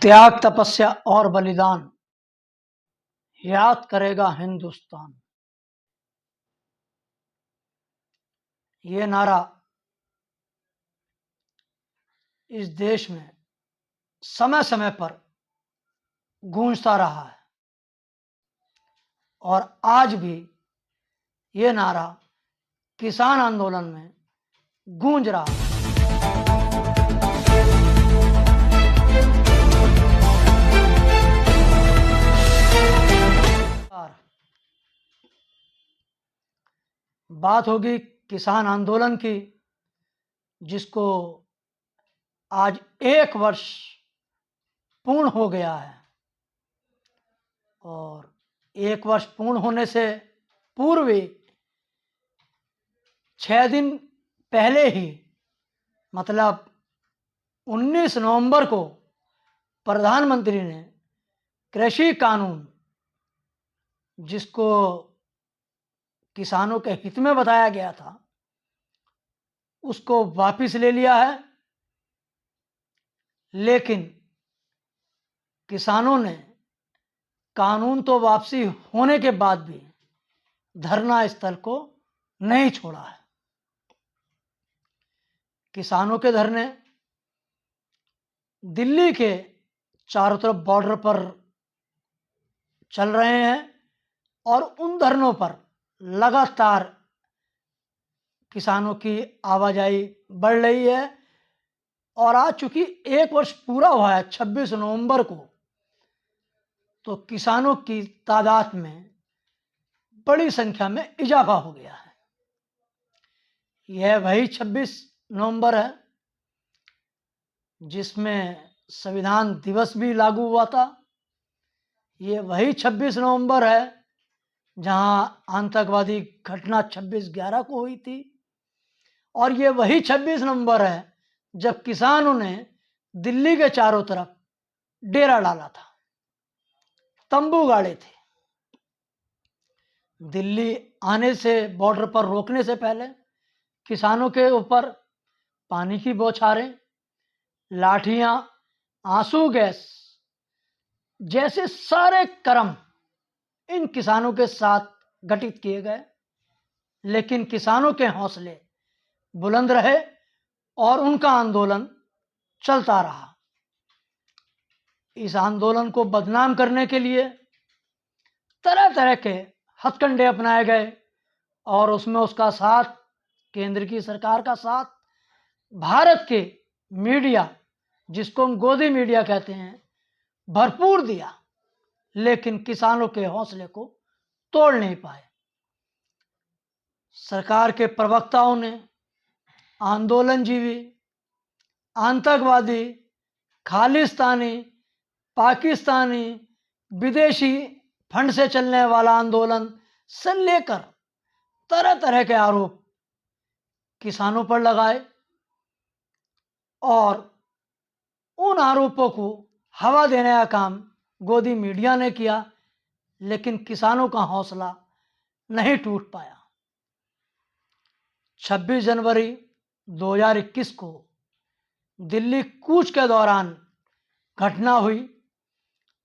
त्याग, तपस्या और बलिदान याद करेगा हिंदुस्तान। ये नारा इस देश में समय समय पर गूंजता रहा है और आज भी ये नारा किसान आंदोलन में गूंज रहा है। बात होगी किसान आंदोलन की, जिसको आज 1 वर्ष पूर्ण हो गया है और 1 वर्ष पूर्ण होने से पूर्व 6 दिन पहले ही मतलब 19 नवंबर को प्रधानमंत्री ने कृषि कानून, जिसको किसानों के हित में बताया गया था, उसको वापस ले लिया है। लेकिन किसानों ने कानून तो वापसी होने के बाद भी धरना स्थल को नहीं छोड़ा है। किसानों के धरने दिल्ली के चारों तरफ बॉर्डर पर चल रहे हैं और उन धरनों पर लगातार किसानों की आवाजाही बढ़ रही है और आज चूंकि 1 वर्ष पूरा हुआ है 26 नवंबर को, तो किसानों की तादाद में बड़ी संख्या में इजाफा हो गया है। यह वही 26 नवंबर है जिसमें संविधान दिवस भी लागू हुआ था। ये वही 26 नवंबर है जहां आतंकवादी घटना 26/11 को हुई थी और ये वही 26 नवंबर है जब किसानों ने दिल्ली के चारों तरफ डेरा डाला था, तंबू गाड़े थे। दिल्ली आने से, बॉर्डर पर रोकने से पहले किसानों के ऊपर पानी की बौछारें, लाठियां, आंसू गैस जैसे सारे कर्म इन किसानों के साथ घटित किए गए। लेकिन किसानों के हौसले बुलंद रहे और उनका आंदोलन चलता रहा। इस आंदोलन को बदनाम करने के लिए तरह तरह के हथकंडे अपनाए गए और उसमें उसका साथ, केंद्र की सरकार का साथ, भारत के मीडिया, जिसको हम गोदी मीडिया कहते हैं, भरपूर दिया। लेकिन किसानों के हौसले को तोड़ नहीं पाए। सरकार के प्रवक्ताओं ने आंदोलनजीवी, आतंकवादी, खालिस्तानी, पाकिस्तानी, विदेशी फंड से चलने वाला आंदोलन से लेकर तरह तरह के आरोप किसानों पर लगाए और उन आरोपों को हवा देने का काम गोदी मीडिया ने किया। लेकिन किसानों का हौसला नहीं टूट पाया। 26 जनवरी 2021 को दिल्ली कूच के दौरान घटना हुई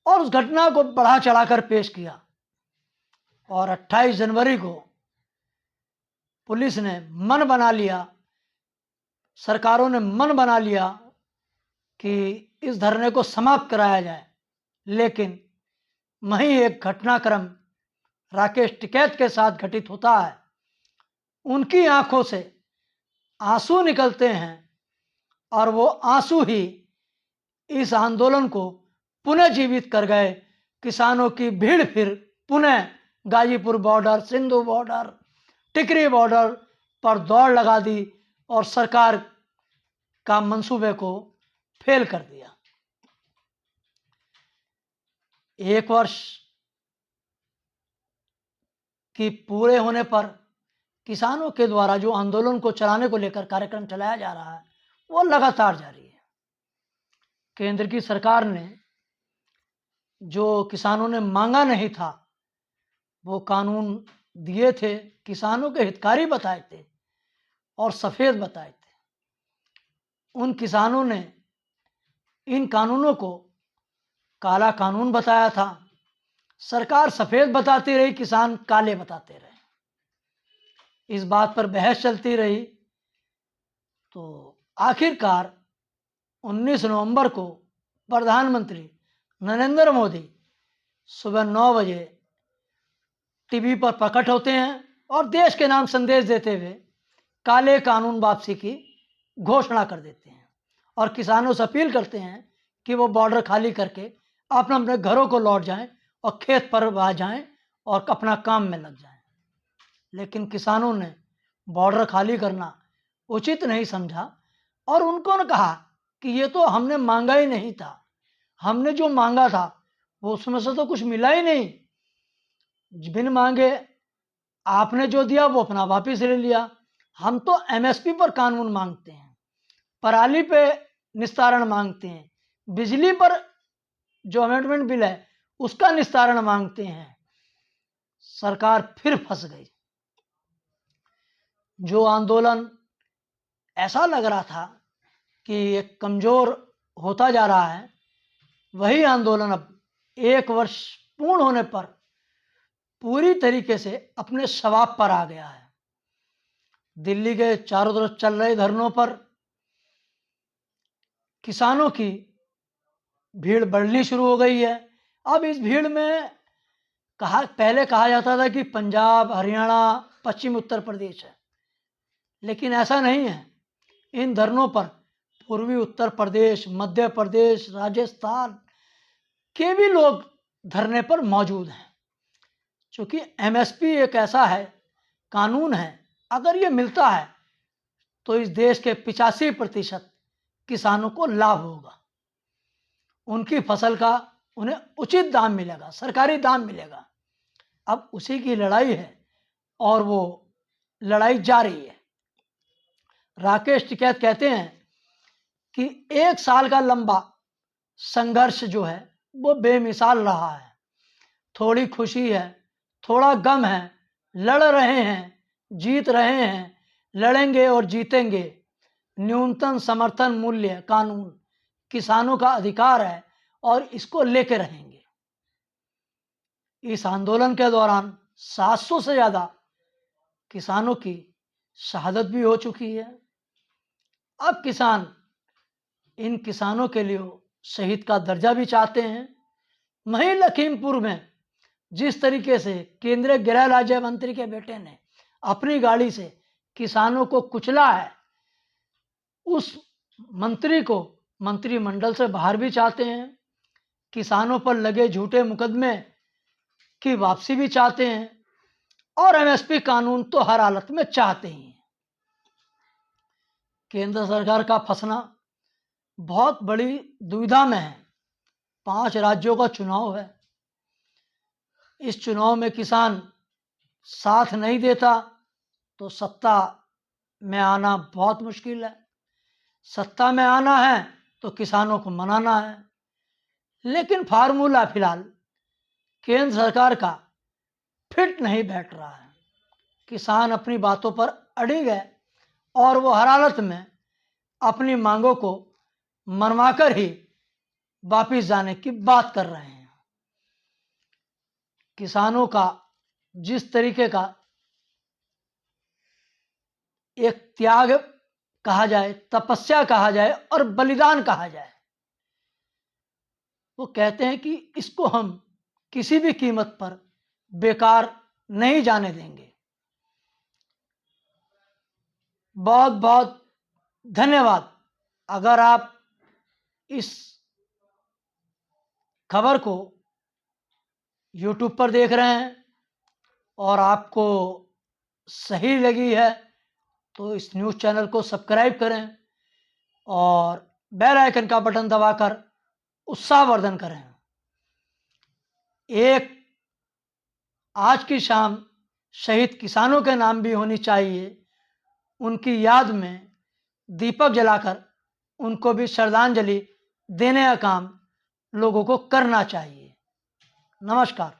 और उस घटना को बढ़ा चढ़ाकर पेश किया और 28 जनवरी को पुलिस ने मन बना लिया, सरकारों ने मन बना लिया कि इस धरने को समाप्त कराया जाए। लेकिन वहीं एक घटनाक्रम राकेश टिकैत के साथ घटित होता है। उनकी आंखों से आंसू निकलते हैं और वो आंसू ही इस आंदोलन को पुनः जीवित कर गए। किसानों की भीड़ फिर पुनः गाजीपुर बॉर्डर, सिंधु बॉर्डर, टिकरी बॉर्डर पर दौड़ लगा दी और सरकार का मंसूबे को फेल कर दिया। 1 वर्ष की पूरे होने पर किसानों के द्वारा जो आंदोलन को चलाने को लेकर कार्यक्रम चलाया जा रहा है, वो लगातार जारी है। केंद्र की सरकार ने जो किसानों ने मांगा नहीं था, वो कानून दिए थे, किसानों के हितकारी बताए थे और सफेद बताए थे। उन किसानों ने इन कानूनों को काला कानून बताया था। सरकार सफ़ेद बताती रही, किसान काले बताते रहे। इस बात पर बहस चलती रही। तो आखिरकार 19 नवंबर को प्रधानमंत्री नरेंद्र मोदी सुबह 9 बजे टीवी पर प्रकट होते हैं और देश के नाम संदेश देते हुए काले कानून वापसी की घोषणा कर देते हैं और किसानों से अपील करते हैं कि वो बॉर्डर खाली करके अपने अपने घरों को लौट जाएं और खेत पर आ जाएं और अपना काम में लग जाएं। लेकिन किसानों ने बॉर्डर खाली करना उचित नहीं समझा और उनको ने कहा कि ये तो हमने मांगा ही नहीं था, हमने जो मांगा था वो उसमें से तो कुछ मिला ही नहीं। बिन मांगे आपने जो दिया वो अपना वापस ले लिया। हम तो एमएसपी पर कानून मांगते हैं, पराली पे निस्तारण मांगते हैं, बिजली पर जो अमेंडमेंट बिल है उसका निस्तारण मांगते हैं। सरकार फिर फंस गई। जो आंदोलन ऐसा लग रहा था कि एक कमजोर होता जा रहा है, वही आंदोलन अब 1 वर्ष पूर्ण होने पर पूरी तरीके से अपने शवाब पर आ गया है। दिल्ली के चारों तरफ चल रहे धरनों पर किसानों की भीड़ बढ़नी शुरू हो गई है। अब इस भीड़ में पहले कहा जाता था कि पंजाब, हरियाणा, पश्चिम उत्तर प्रदेश है, लेकिन ऐसा नहीं है। इन धरनों पर पूर्वी उत्तर प्रदेश, मध्य प्रदेश, राजस्थान के भी लोग धरने पर मौजूद हैं। क्योंकि एमएसपी एक ऐसा है कानून है, अगर ये मिलता है तो इस देश के 85% किसानों को लाभ होगा। उनकी फसल का उन्हें उचित दाम मिलेगा, सरकारी दाम मिलेगा। अब उसी की लड़ाई है और वो लड़ाई जारी है। राकेश टिकैत कहते हैं कि 1 साल का लंबा संघर्ष जो है वो बेमिसाल रहा है। थोड़ी खुशी है, थोड़ा गम है, लड़ रहे हैं, जीत रहे हैं, लड़ेंगे और जीतेंगे। न्यूनतम समर्थन मूल्य कानून किसानों का अधिकार है और इसको लेके रहेंगे। इस आंदोलन के दौरान 700 से ज़्यादा किसानों की शहादत भी हो चुकी है। अब किसान इन किसानों के लिए शहीद का दर्जा भी चाहते हैं। वहीं लखीमपुर में जिस तरीके से केंद्रीय गृह राज्य मंत्री के बेटे ने अपनी गाड़ी से किसानों को कुचला है, उस मंत्री को मंत्रिमंडल से बाहर भी चाहते हैं। किसानों पर लगे झूठे मुकदमे की वापसी भी चाहते हैं और एमएसपी कानून तो हर हालत में चाहते ही हैं। केंद्र सरकार का फंसना बहुत बड़ी दुविधा में है। 5 राज्यों का चुनाव है। इस चुनाव में किसान साथ नहीं देता तो सत्ता में आना बहुत मुश्किल है। सत्ता में आना है तो किसानों को मनाना है। लेकिन फार्मूला फिलहाल केंद्र सरकार का फिट नहीं बैठ रहा है। किसान अपनी बातों पर अड़िग है और वो हर हालत में अपनी मांगों को मनवाकर ही वापिस जाने की बात कर रहे हैं। किसानों का जिस तरीके का एक त्याग कहा जाए, तपस्या कहा जाए और बलिदान कहा जाए, वो कहते हैं कि इसको हम किसी भी कीमत पर बेकार नहीं जाने देंगे। बहुत बहुत धन्यवाद। अगर आप इस खबर को YouTube पर देख रहे हैं और आपको सही लगी है तो इस न्यूज़ चैनल को सब्सक्राइब करें और बेल आइकन का बटन दबाकर उत्साहवर्धन करें। एक आज की शाम शहीद किसानों के नाम भी होनी चाहिए। उनकी याद में दीपक जलाकर उनको भी श्रद्धांजलि देने का काम लोगों को करना चाहिए। नमस्कार।